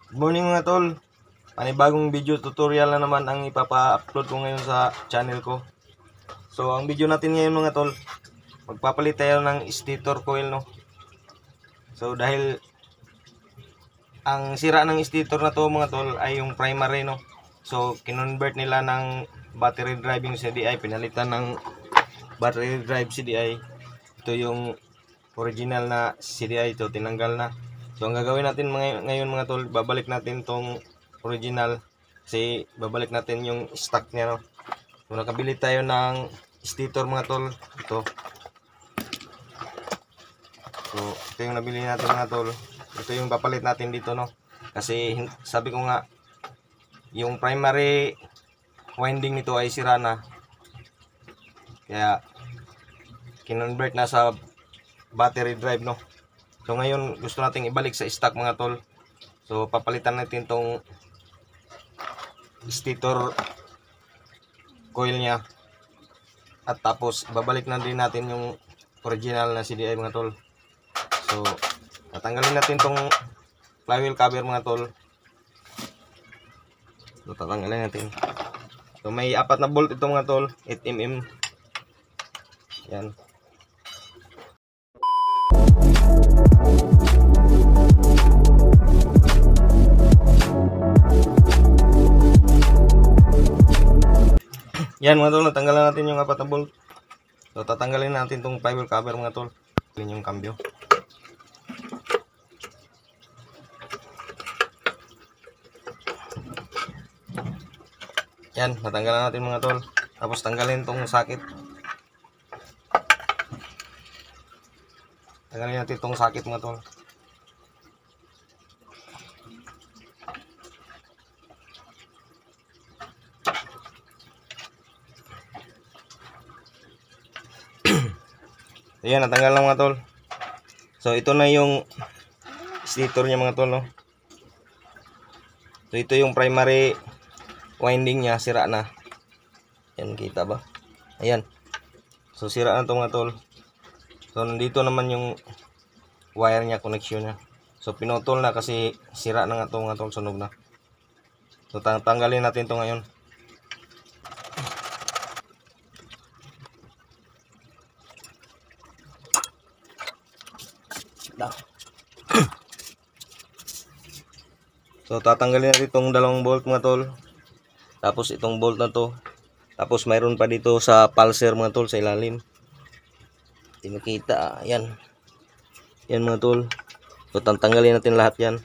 Good morning mga tol. Panibagong video tutorial na naman ang ipapa-upload ko ngayon sa channel ko. So ang video natin ngayon mga tol, magpapalit tayo ng stator coil, no. So dahil ang sira ng stator na to mga tol ay yung primary, no. So kinonvert nila ng battery driving CDI, pinalitan ng battery drive CDI. Ito yung original na CDI, ito tinanggal na. So ang gagawin natin ngayon mga tol, babalik natin tong original kasi babalik natin yung stock niya, no. So nakabili tayo ng stator mga tol, ito. So ito yung nabili natin mga tol. Ito yung papalit natin dito, no. Kasi sabi ko nga yung primary winding nito ay sira na. Kaya kinonvert na sa battery drive, no. So ngayon gusto nating ibalik sa stock mga tol. So papalitan natin tong stator coil niya. At tapos babalik na din natin yung original na CDI mga tol. So tatanggalin natin tong flywheel cover mga tol. So tatanggalin natin. So may 4 na bolt ito mga tol, 8mm. Yan. Yan mga tol, natanggalan natin yung 4 na bolt. So tatanggalin natin tong flywheel cover mga tol. Yan yung cambio. Yan, natanggalan natin mga tol. Tapos tanggalin tong socket. Tanggalin natin tong socket mga tol. Ayan, natanggal na mga tol. So ito na yung stator niya mga tol, no. So ito yung primary winding niya, sira na. Yan, kita ba? Ayan. So sira na to mga tol. So nandito naman yung wire niya, connection niya. So pinutol na kasi sira na nga to mga tol, sunog na. So tanggalin natin to ngayon. So tatanggalin natin itong 2 bolt mga tol. Tapos itong bolt na to. Tapos mayroon pa dito sa pulser mga tol, sa ilalim. Hindi makita. Yan. Yan mga tol. So tatanggalin natin lahat yan.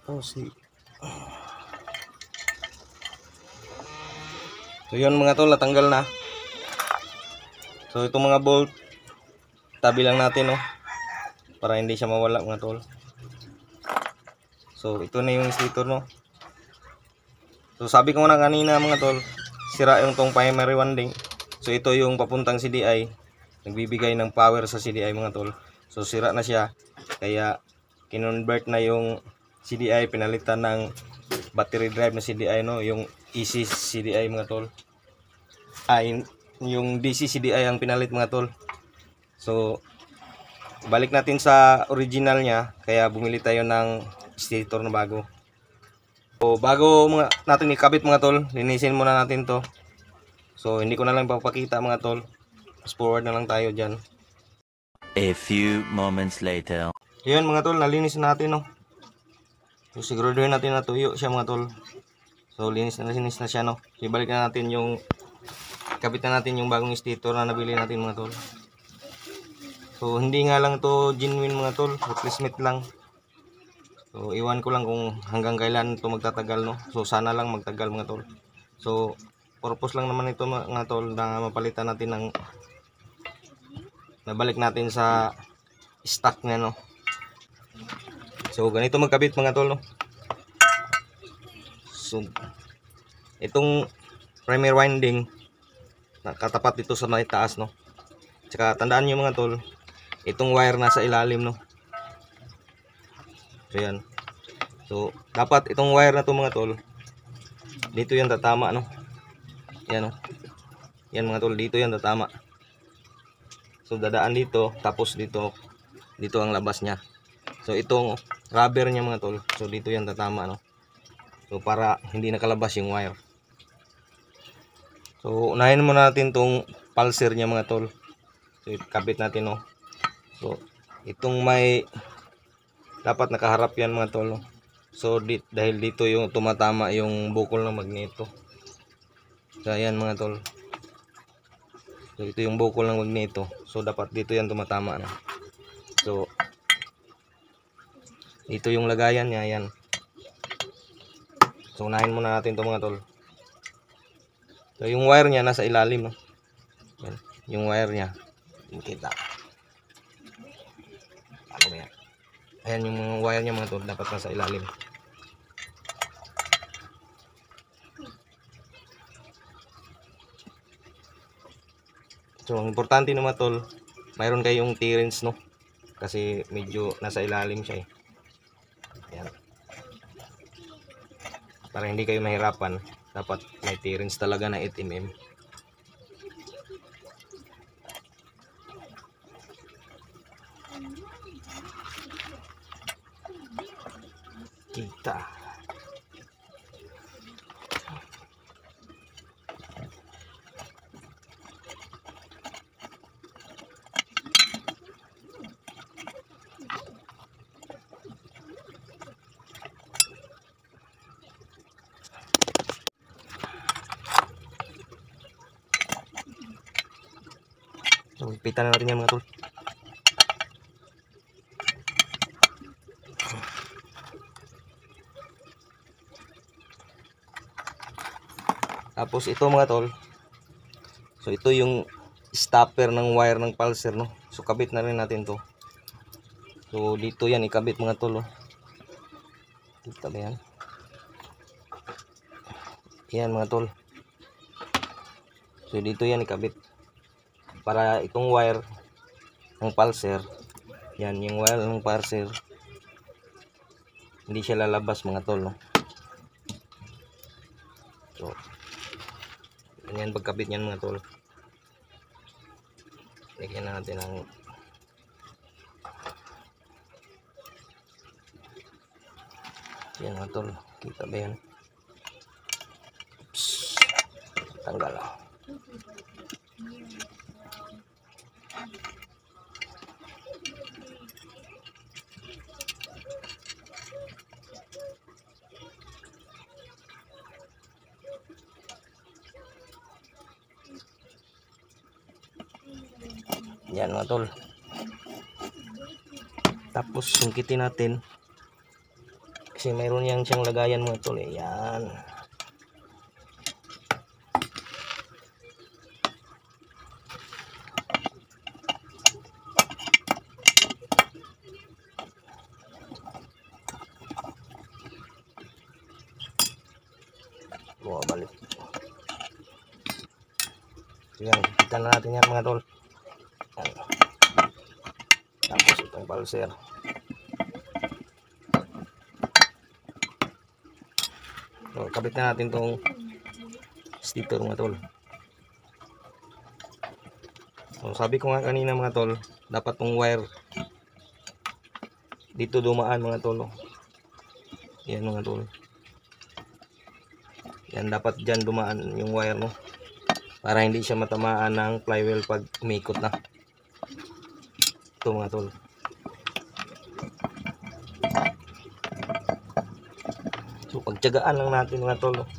Oh, see. So yun mga tol, natanggal na. So itong mga bolt, tabi lang natin, no, para hindi siya mawala mga tol. So ito na yung stator, no. So sabi ko na kanina mga tol, sira yung tong primary winding. So ito yung papuntang CDI, nagbibigay ng power sa CDI mga tol. So sira na siya, kaya kinonvert na yung CDI, pinalitan ng battery drive na CDI, no, yung AC CDI mga tol. Yung DC CDI ang pinalit mga tol. So balik natin sa original niya, kaya bumili tayo ng stator na bago. So bago natin ikabit mga tol, linisin muna natin to. So hindi ko na lang papakita mga tol. Fast forward na lang tayo dyan. A few moments later. Yan mga tol, nalinis natin, no. So siguraduhin natin na tuyo siya mga tol. So linis na siya no. Ibalik na natin yung kabit na natin yung bagong stator na nabili natin mga tol. So hindi nga lang to genuine mga tol, replacement lang. So iwan ko lang kung hanggang kailan to magtatagal no. So sana lang magtagal mga tol. So purpose lang naman ito mga tol na mapalitan natin ng nabalik natin sa stock na no. So ganito magkabit mga tol no. So itong primer winding nakatapat dito sa may taas no. Tsaka tandaan niyo mga tol, itong wire nasa ilalim no. So yan. So dapat itong wire na to mga tol, dito yan tatama no. Yan no. Yan mga tol, dito yan tatama. So dadaan dito, tapos dito ang labas niya. So itong rubber niya mga tol, so dito yan tatama no. So para hindi nakalabas yung wire. So unahin muna natin tong pulser niya mga tol. So ikabit natin no. So itong may dapat nakaharap yan mga tol no. So dahil dito yung tumatama yung bukol ng magneto. So ayan mga tol. So ito yung bukol ng magneto. So dapat dito yan tumatama no. So ito yung lagayan niya yan. So unahin muna natin to mga tol. So yung wire niya nasa ilalim no. Yan, yung wire niya. Kita. Ano ba yan? Ayan yung mga wire niya mga tol, dapat nasa ilalim. So ang importante naman tol, mayroon kayong T-rings no. Kasi medyo nasa ilalim siya eh. Ayan. Para hindi kayo mahirapan, dapat may T-rings talaga na 8mm. Kita. So, ipitan na natin yan mga tol. Tapos ito mga tol. So ito yung stopper ng wire ng pulser no. So kabit na rin natin to. So dito yan ikabit mga tol. Oh. Kita ba yan? Yan mga tol. So dito yan ikabit. Para itong wire ng pulser, yan yung wire ng pulser, hindi siya lalabas mga tol no? So ganyan pagkabit niyan mga tol. Lagyan na natin ng yan mga tol, kita ba yan? Oops. Tanggal ah. Yan mga tol. Tapos sungkitin natin. Kasi mayroon yang siyang lagayan mga tol. Yan. Balik. Yan, kita na natin yan mga tol. Yan. Tapos itong pulser. So, kabit na natin itong sticker mga tol. So, sabi ko nga kanina mga tol, dapat tong wire dito dumaan mga tol. Yan mga tol. Yan dapat dyan dumaan yung wire no. Para hindi siya matamaan ng flywheel pag umikot na. Ito mga tol. So pagtiyagaan lang natin mga tol, no?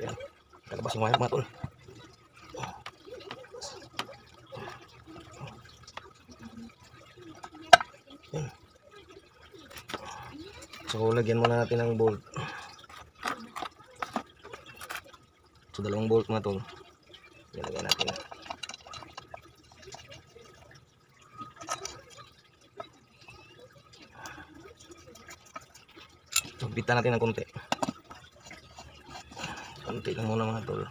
Yan, nalabas yung wire mga tol. Yan. So lagyan muna natin ng bolt. So dalawang bolt mga tol. Ilagay natin. So bitan natin ng konti. Konti lang muna mga tol.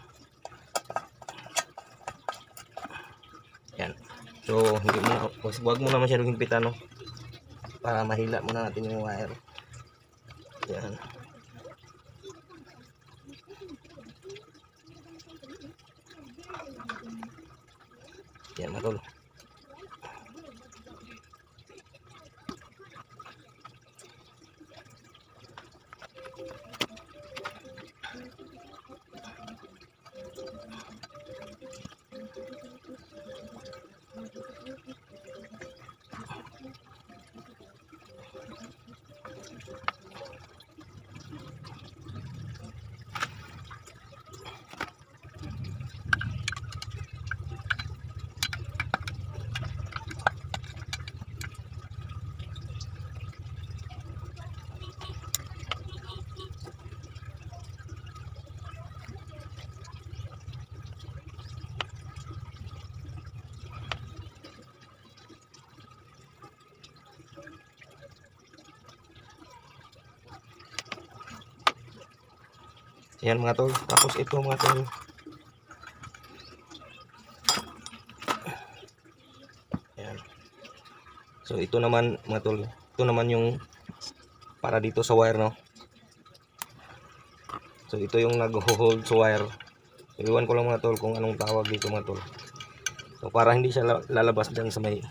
Yan. So hindi mo, wag mo na masyadong himpitan, no? Para mahila muna natin yung wire. Yan. Yan mga tol. Yan mga tol. Tapos ito mga tol. Yan. So ito naman mga tol. Ito naman yung para dito sa wire, no? So ito yung nag-hold sa wire. Iwan ko lang mga tol kung anong tawag dito mga tol. So para hindi siya lalabas dyan sa may.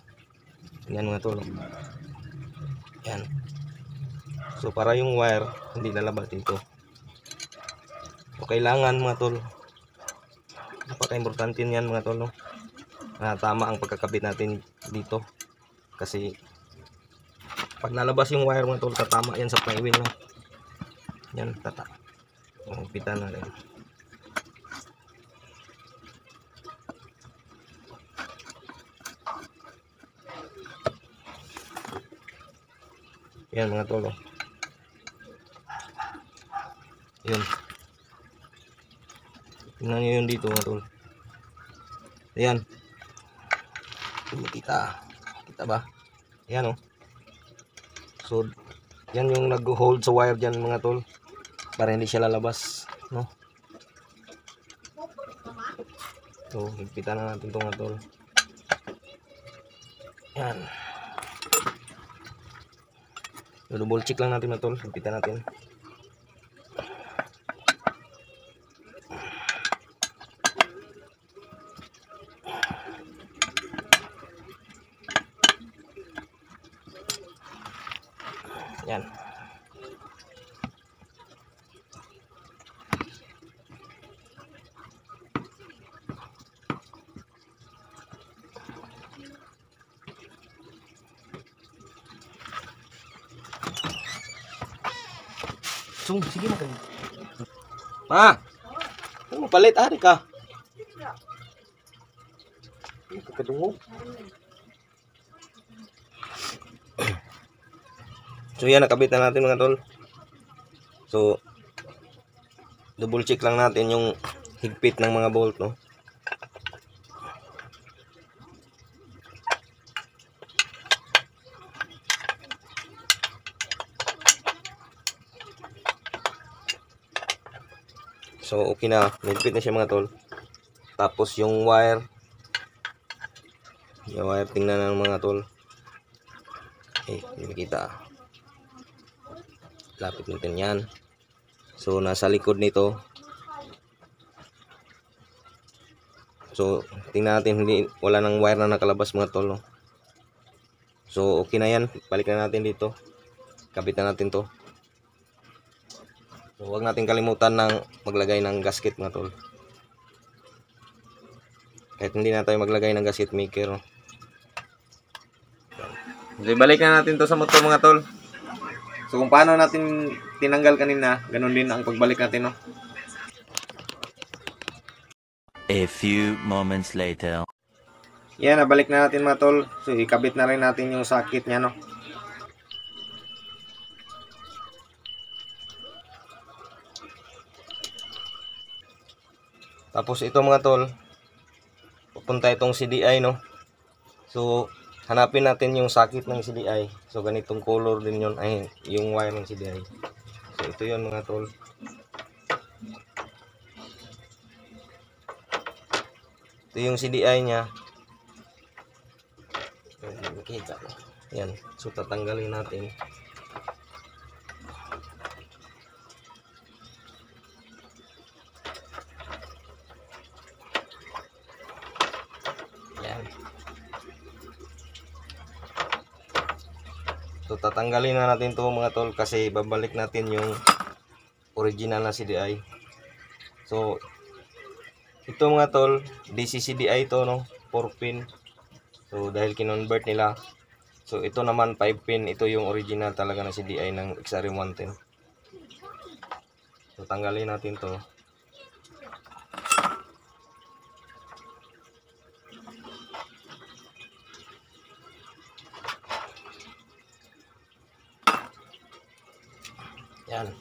Yan mga tol. Yan. So para yung wire hindi lalabas dito. So kailangan mga tol, napaka-importante niyan mga tol, no? Na tama ang pagkakabit natin dito. Kasi pag nalabas yung wire mga tol, tatama yan sa flywheel, no? Yan, pitan na rin. Yan mga tol, no? Yun. Tingnan nyo yun dito mga tol. Ayan. Kita. Kita ba? Ayan, oh. So, yan yung nag-hold sa wire dyan mga tol. Para hindi siya lalabas, no? So, higpitan na natin ito mga tol. Ayan. So, double check lang natin mga tol. Higpitan natin. Yan. So, sige na kayo. Ma! Ano palit? Ari ka. Kadungog. So yan, nakabit na natin mga tol. So double check lang natin yung higpit ng mga bolt, no? So okay na, higpit na siya mga tol. Tapos yung wire tingnan ng mga tol. Hindi makita. Lapit natin yan. So nasa likod nito. So tingnan natin, wala nang wire na nakalabas mga tol, no? So okay na yan, balik na natin dito, kabit na natin to. So huwag natin kalimutan ng maglagay ng gasket mga tol. Kahit hindi na tayo maglagay ng gasket maker, no? So balik na natin to sa motor mga tol. So kung paano natin tinanggal kanina, ganun din ang pagbalik natin, no? A few moments later. Yan, nabalik na natin mga tol. So ikabit na rin natin yung sakit niya, no? Tapos ito mga tol, pupunta itong CDI, no? So hanapin natin yung sakit ng CDI. So ganitong color din yun, ay yung wire ng CDI. So ito yun mga tol. Ito yung CDI niya. Makita. Yan. So tatanggalin natin. Yan. So tatanggalin na natin to mga tol kasi babalik natin yung original na CDI. So ito mga tol, DC CDI to, no? 4 pin. So dahil kinonvert nila. So ito naman 5 pin, ito yung original talaga na CDI ng XRM110. So tanggalin natin to. Yan.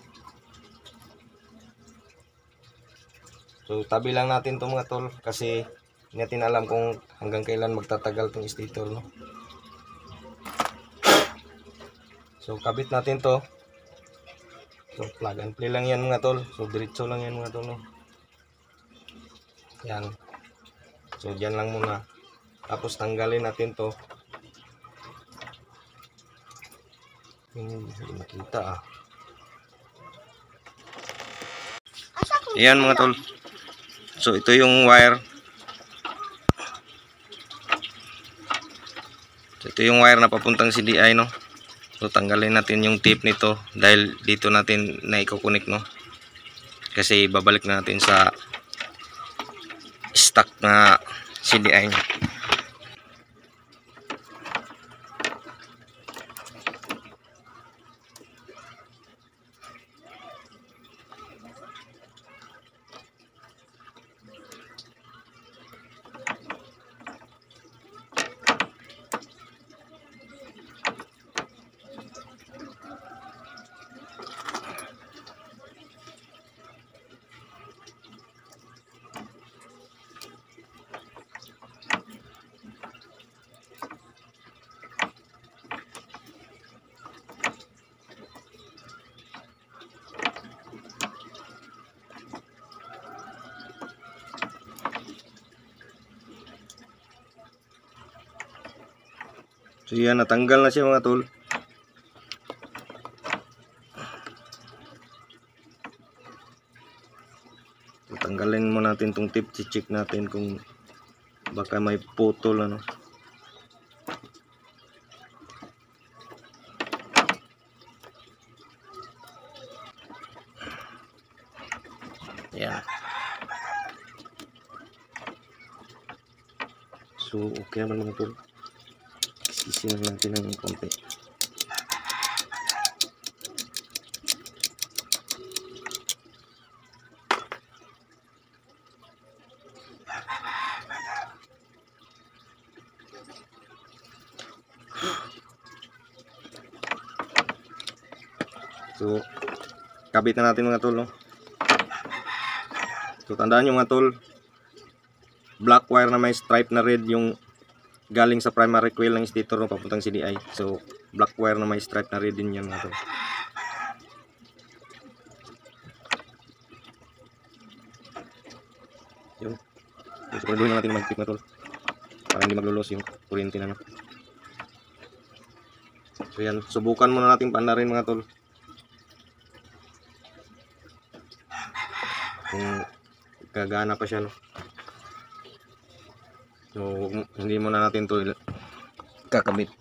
So tabi lang natin to mga tol kasi hindi natin alam kung hanggang kailan magtatagal tong stator, no? So kabit natin to. So plug and play lang yan mga tol. So diretso lang yan mga tol, no? Yan. So dyan lang muna. Tapos tanggalin natin to. Hindi makita, ah. Ayan mga tol. So ito yung wire. So ito yung wire na papuntang CDI, no? So tanggalin natin yung tip nito dahil dito natin na i-connect, no? Kasi babalik natin sa stock na CDI niya. So yan, natanggal na siya mga tol. So, tanggalin mo natin tong tip, check natin kung baka may putol, ano. Yan. So okay naman mga tol. Sisihan natin ng konti. So kabit na natin mga tol, no? So tandaan nyo mga tol, black wire na may stripe na red yung galing sa primary coil ng stator, no, papuntang CDI. So black wire na may stripe na red din yan mga tol. Yun. So siguraduhin na natin mag-tip mga tol para hindi maglulos yung kuryente na, no? So yan, subukan muna natin paandarin mga tol kung gagana pa siya, no? So hindi muna natin to kakabit.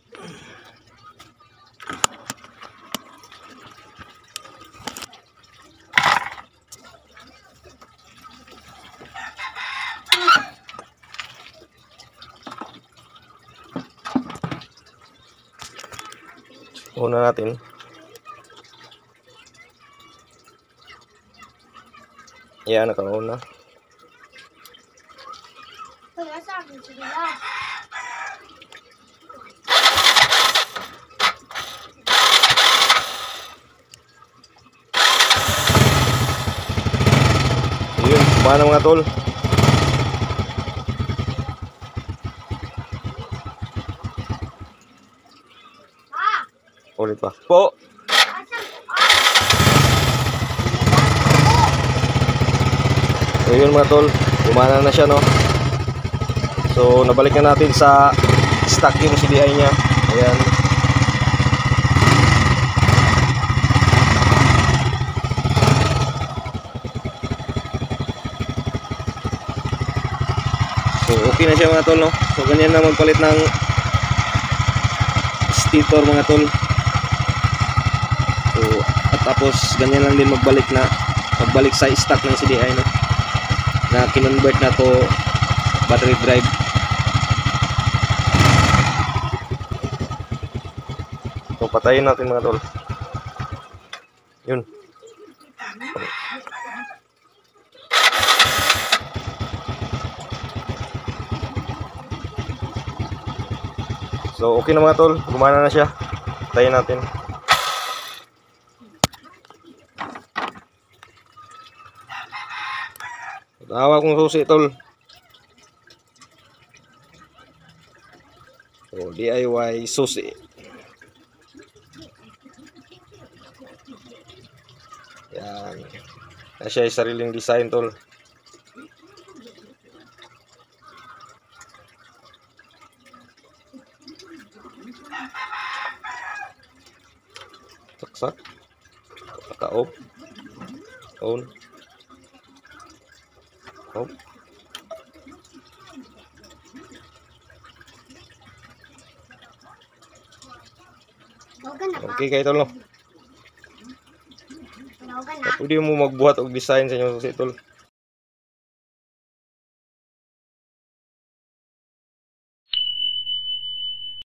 Una natin. Yan, nakauna. Kaya sa akin sila. Yun, kumana mga tol. Ulit pa. Po. So yun mga tol, kumana na siya no. So nabalik na natin sa stock yung CDI niya. Ayan. So okay na siya mga tol no. So ganyan na magpalit ng stator mga tol. So at tapos ganyan lang din magbalik sa stock ng CDI no. Na kinonvert na to battery drive. So patayin natin mga tol. Yun. So okay na mga tol, gumana na siya. Patayin natin. Hawak kong susi tol. So DIY susi. Yan. Na siya ay sariling design tol. Saksak. Naka-off. On. Off. Okay kayo tol no. Pwede mo magbuhat og design sa inyong susi tol.